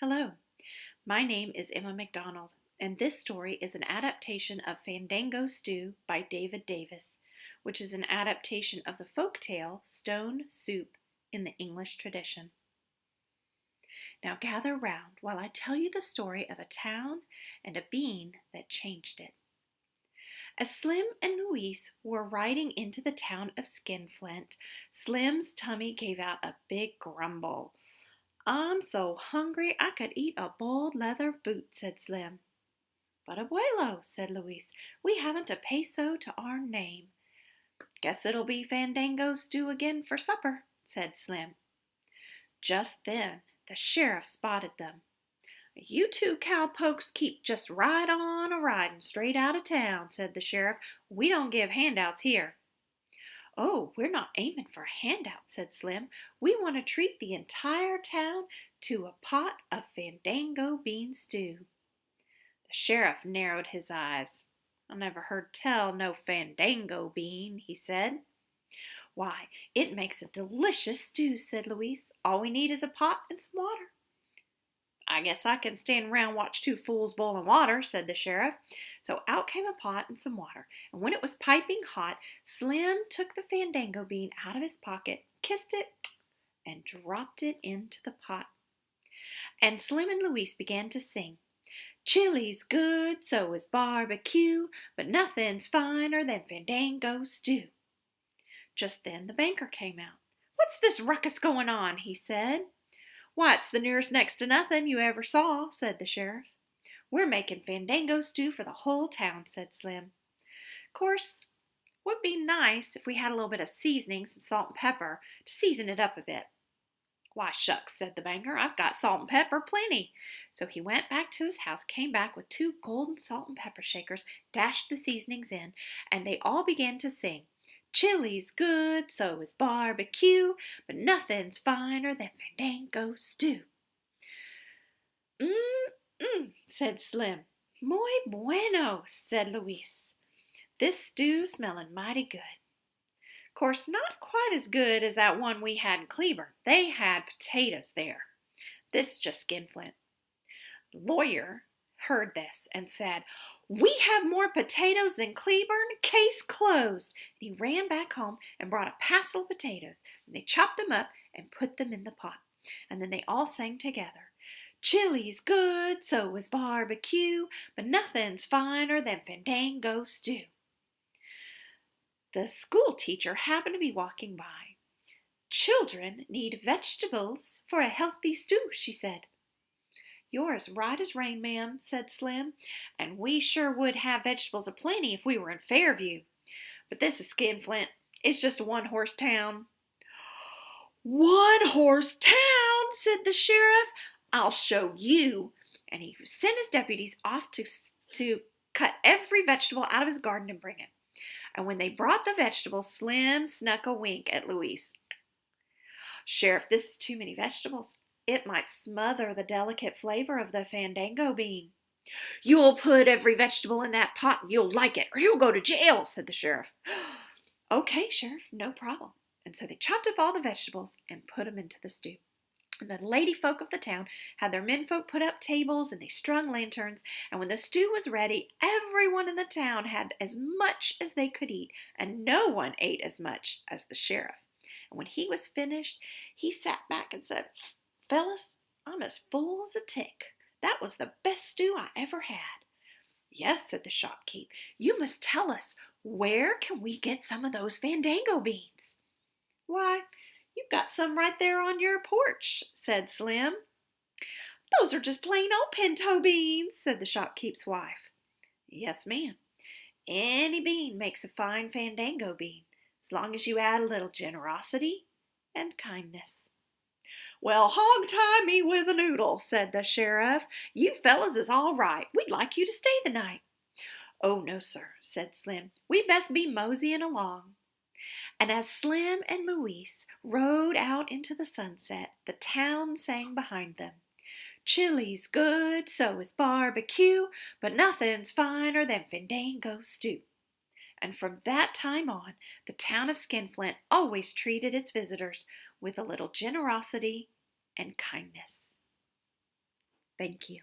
Hello, my name is Emma McDonald, and this story is an adaptation of Fandango Stew by David Davis, which is an adaptation of the folktale Stone Soup in the English tradition. Now gather round while I tell you the story of a town and a bean that changed it. As Slim and Louise were riding into the town of Skinflint, Slim's tummy gave out a big grumble. "I'm so hungry I could eat a boiled leather boot," said Slim. "But abuelo," said Luis, "we haven't a peso to our name." "Guess it'll be Fandango Stew again for supper," said Slim. Just then the sheriff spotted them. "You two cowpokes keep just right on a-riding straight out of town," said the sheriff. "We don't give handouts here." "Oh, we're not aiming for a handout," said Slim. "We want to treat the entire town to a pot of Fandango bean stew." The sheriff narrowed his eyes. "I never heard tell no Fandango bean," he said. "Why, it makes a delicious stew," said Louise. "All we need is a pot and some water." "I guess I can stand around and watch two fools boiling water," said the sheriff. So out came a pot and some water, and when it was piping hot, Slim took the Fandango bean out of his pocket, kissed it, and dropped it into the pot. And Slim and Louise began to sing. "Chili's good, so is barbecue, but nothing's finer than Fandango stew." Just then the banker came out. "What's this ruckus going on?" he said. "Why, it's the nearest next to nothing you ever saw," said the sheriff. "We're making Fandango stew for the whole town," said Slim. "Course, would be nice if we had a little bit of seasoning, some salt and pepper, to season it up a bit." "Why, shucks," said the banker, "I've got salt and pepper plenty." So he went back to his house, came back with 2 golden salt and pepper shakers, dashed the seasonings in, and they all began to sing. "Chili's good, so is barbecue, but nothing's finer than Fandango stew." Said Slim. "Muy bueno," said Luis. "This stew's smelling mighty good." Course, not quite as good as that one we had in Cleburne. They had potatoes there. This is just Skinflint. The lawyer heard this and said, "We have more potatoes than Cleburne. Case closed." And he ran back home and brought a passel of potatoes. And they chopped them up and put them in the pot. And then they all sang together. "Chili's good, so is barbecue, but nothing's finer than Fandango stew." The school teacher happened to be walking by. "Children need vegetables for a healthy stew," she said. "You're as right as rain, ma'am," said Slim, "and we sure would have vegetables aplenty if we were in Fairview. But this is Skinflint. It's just a one-horse town." "One-horse town," said the sheriff. "I'll show you." And he sent his deputies off to cut every vegetable out of his garden and bring it. And when they brought the vegetables, Slim snuck a wink at Louise. "Sheriff, this is too many vegetables. It might smother the delicate flavor of the Fandango bean." "You'll put every vegetable in that pot and you'll like it, or you'll go to jail," said the sheriff. "Okay, Sheriff, no problem." And so they chopped up all the vegetables and put them into the stew. And the lady folk of the town had their men folk put up tables and they strung lanterns. And when the stew was ready, everyone in the town had as much as they could eat, and no one ate as much as the sheriff. And when he was finished, he sat back and said, "Fellas, I'm as full as a tick. That was the best stew I ever had." "Yes," said the shopkeep. "You must tell us, where can we get some of those Fandango beans?" "Why, you've got some right there on your porch," said Slim. "Those are just plain old pinto beans," said the shopkeep's wife. "Yes, ma'am. Any bean makes a fine Fandango bean, as long as you add a little generosity and kindness." "Well, hog tie me with a noodle," said the sheriff. "You fellas is all right. We'd like you to stay the night." "Oh, no, sir," said Slim. "We best be moseying along." And as Slim and Louise rode out into the sunset, the town sang behind them. "Chili's good, so is barbecue, but nothing's finer than Fandango stew." And from that time on, the town of Skinflint always treated its visitors with a little generosity and kindness. Thank you.